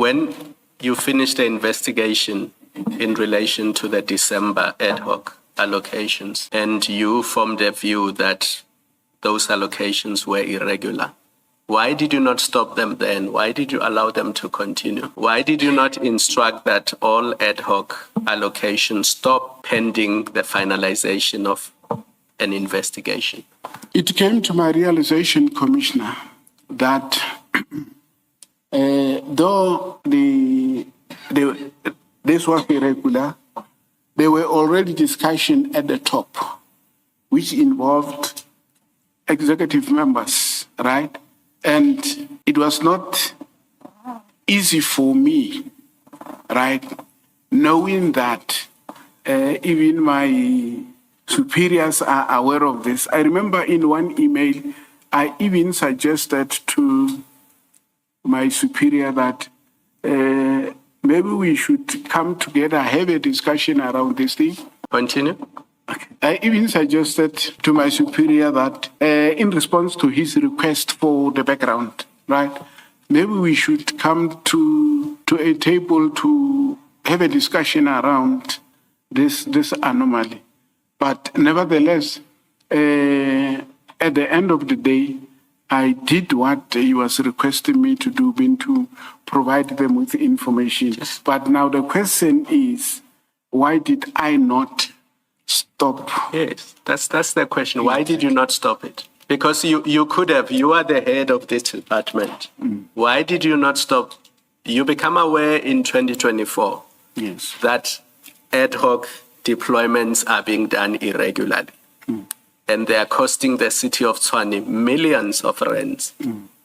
when you finished the investigation in relation to the December ad hoc allocations, and you formed a view that those allocations were irregular, why did you not stop them then? Why did you allow them to continue? Why did you not instruct that all ad hoc allocations stop pending the finalization of an investigation? It came to my realization, Commissioner, that though this was irregular, there were already discussions at the top, which involved executive members, right? And it was not easy for me, right, knowing that even my superiors are aware of this. I remember in one email, I even suggested to my superior that maybe we should come together, have a discussion around this thing. Continue. Okay. I even suggested to my superior that in response to his request for the background, right, maybe we should come to a table to have a discussion around this anomaly. But nevertheless, at the end of the day, I did what he was requesting me to do, being to provide them with information. Yes. But now the question is, why did I not stop? Yes, that's the question. Why did you not stop it? Because you could have. You are the head of this department. Why did you not stop? You become aware in 2024 yes, that ad hoc deployments are being done irregularly. And they are costing the city of Tshwane millions of rands,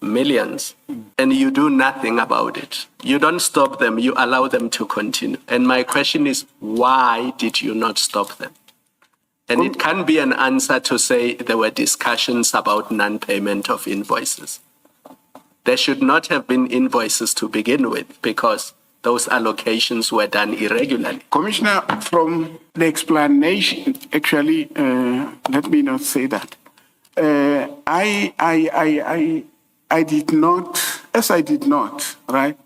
millions. And you do nothing about it. You don't stop them, you allow them to continue. And my question is, why did you not stop them? And it can be an answer to say there were discussions about non-payment of invoices. There should not have been invoices to begin with because those allocations were done irregularly. Commissioner, from the explanation, actually, let me not say that. I did not, right?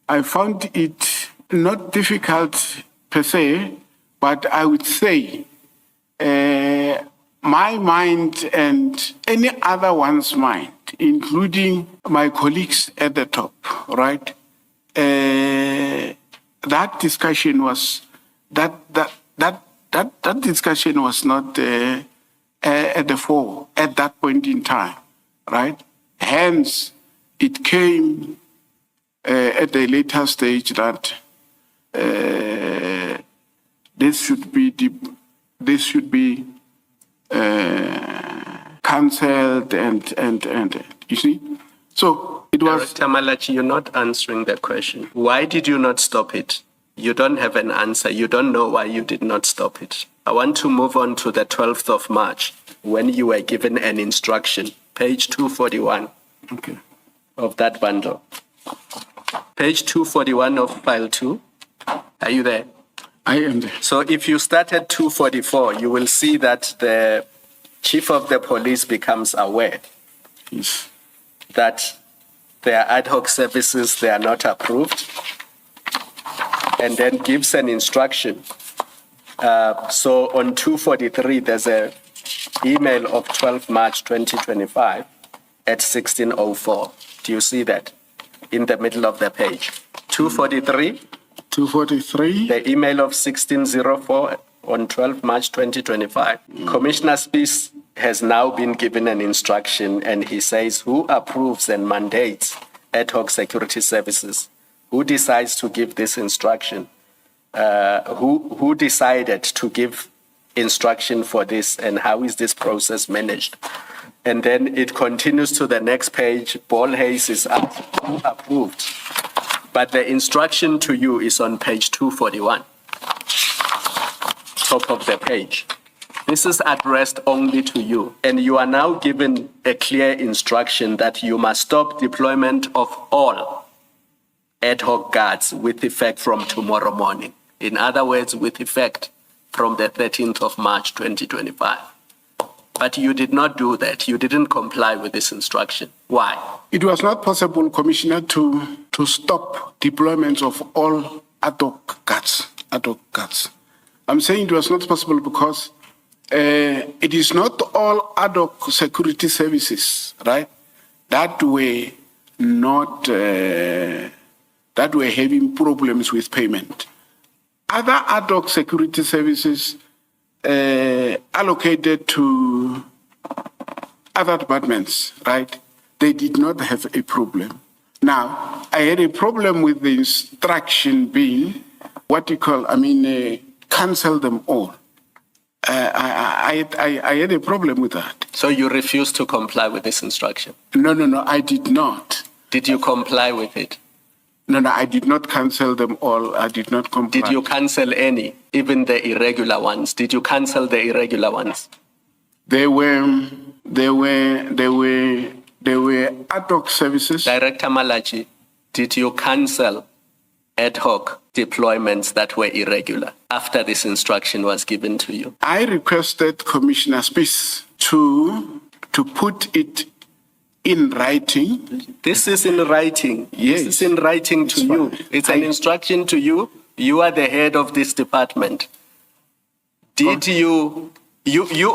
I found it not difficult per se, but I would say my mind and any other one's mind, including my colleagues at the top, right? That discussion was that discussion was not at the fore at that point in time, right? Hence, it came at a later stage that this should be cancelled and you see, so. It was. Director Malachi, you're not answering the question. Why did you not stop it? You don't have an answer. You don't know why you did not stop it. I want to move on to the 12th of March, when you were given an instruction, page 241 of that bundle. Page 241 of file 2. Are you there? I am there. So if you start at 244, you will see that the chief of the police becomes aware that their ad hoc services, they are not approved, and then gives an instruction. So on 243, there's an email of 12 March 2025 at 16:04. Do you see that in the middle of the page? 243? 243. The email of 16:04 on 12 March 2025. Commissioner Spies has now been given an instruction, and he says who approves and mandates ad hoc security services? Who decides to give this instruction? Who decided to give instruction for this, and how is this process managed? And then it continues to the next page. Paul Hayes is asked who approved, but the instruction to you is on page 241, top of the page. This is addressed only to you, and you are now given a clear instruction that you must stop deployment of all ad hoc guards with effect from tomorrow morning. In other words, with effect from the 13th of March 2025. But you did not do that. You didn't comply with this instruction. Why? It was not possible, Commissioner, to to stop deployments of all ad hoc guards. I'm saying it was not possible because it is not all ad hoc security services, right, that were not that were having problems with payment. Other ad hoc security services allocated to other departments, right, they did not have a problem. Now, I had a problem with the instruction being what you call, cancel them all. I had a problem with that. So you refused to comply with this instruction? No, I did not. Did you comply with it? No, I did not cancel them all. I did not comply. Did you cancel any, even the irregular ones? Did you cancel the irregular ones? There were ad hoc services. Director Malachi, did you cancel ad hoc deployments that were irregular after this instruction was given to you? I requested Commissioner Spies to put it in writing. This is in writing. Yes. This is in writing to you. Fine. It's an instruction to you. You are the head of this department. Did you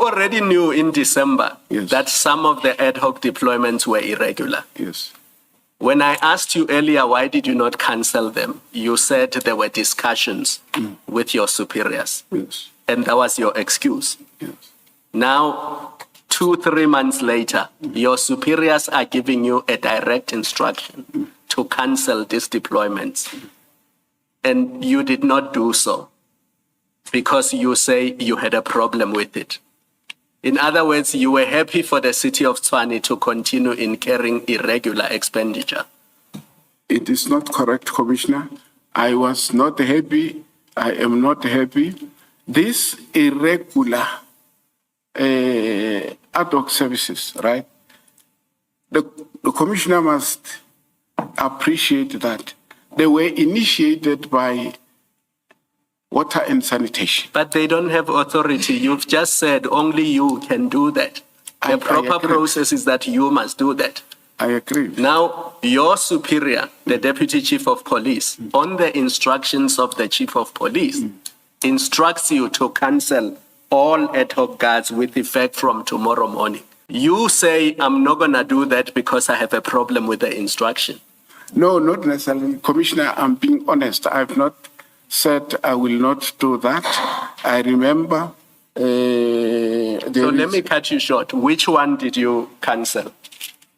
already knew in December Yes. that some of the ad hoc deployments were irregular? Yes. When I asked you earlier, why did you not cancel them? You said there were discussions with your superiors. Yes. And that was your excuse. Yes. Now, 2-3 months later, your superiors are giving you a direct instruction to cancel these deployments. And you did not do so because you say you had a problem with it. In other words, you were happy for the city of Tshwane to continue incurring irregular expenditure. It is not correct, Commissioner. I was not happy. I am not happy. This irregular ad hoc services, right? The Commissioner must appreciate that they were initiated by Water and Sanitation. But they don't have authority. You've just said only you can do that. The I proper agree. process is that you must do that. I agree. Now, your superior, the Deputy Chief of Police, on the instructions of the Chief of Police, instructs you to cancel all ad hoc guards with effect from tomorrow morning. You say, I'm not going to do that because I have a problem with the instruction. No, not necessarily. Commissioner, I'm being honest. I've not said I will not do that. I remember. So let me cut you short. Which one did you cancel?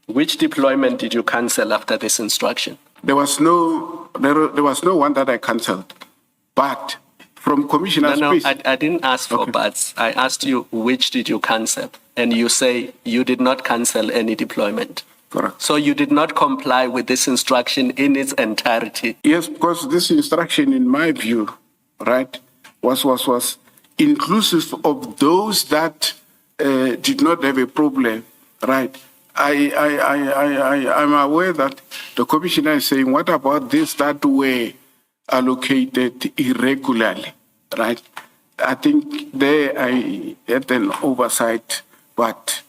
Which deployment did you cancel after this instruction? There was no one that I cancelled. But from Commissioner No, Spies, I didn't ask for Okay. buts. I asked you which did you cancel, and you say you did not cancel any deployment. correct. So you did not comply with this instruction in its entirety. Yes, because this instruction, in my view, right, was inclusive of those that did not have a problem, right? I'm aware that the Commissioner is saying, what about this that were allocated irregularly, right? I think there I had an oversight, but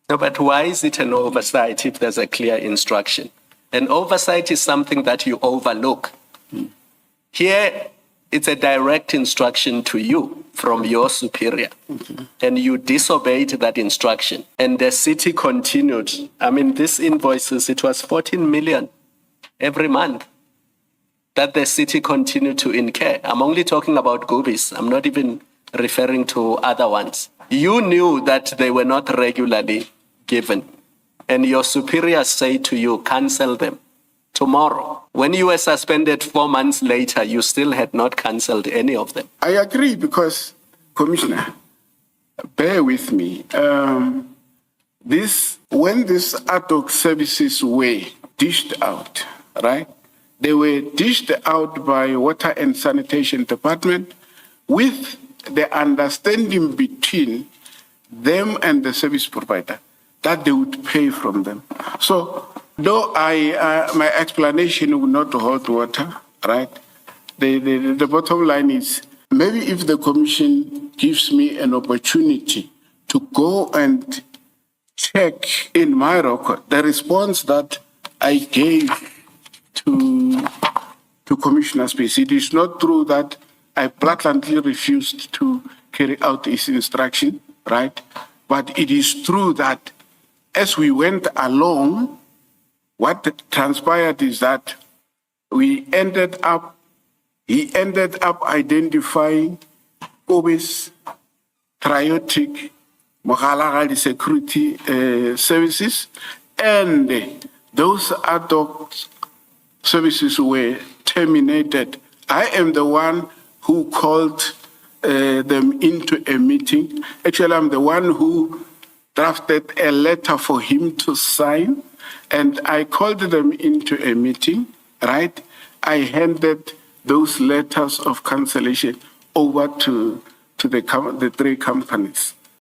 No, but why is it an oversight if there's a clear instruction? An oversight is something that you overlook. Here, it's a direct instruction to you from your superior, and you disobeyed that instruction. And the city continued. I mean, these invoices, it was 14 million every month that the city continued to incur. I'm only talking about Gubis. I'm not even referring to other ones. You knew that they were not regularly given, and your superiors say to you, cancel them tomorrow. When you were suspended 4 months later, you still had not cancelled any of them. I agree because, Commissioner, bear with me. When these ad hoc services were dished out, right? They were dished out by Water and Sanitation Department with the understanding between them and the service provider that they would pay from them. So, though my explanation would not hold water, right? The bottom line is, maybe if the Commission gives me an opportunity to go and check in my record the response that I gave to Commissioner Space. It is not true that I blatantly refused to carry out his instruction, right? But it is true that as we went along, what transpired is that he ended up identifying Kobe's triotic Mogalagadi security services, and those ad hoc services were terminated. I am the one who called them into a meeting. Actually, I'm the one who drafted a letter for him to sign, and I called them into a meeting, right? I handed those letters of cancellation over to the three companies.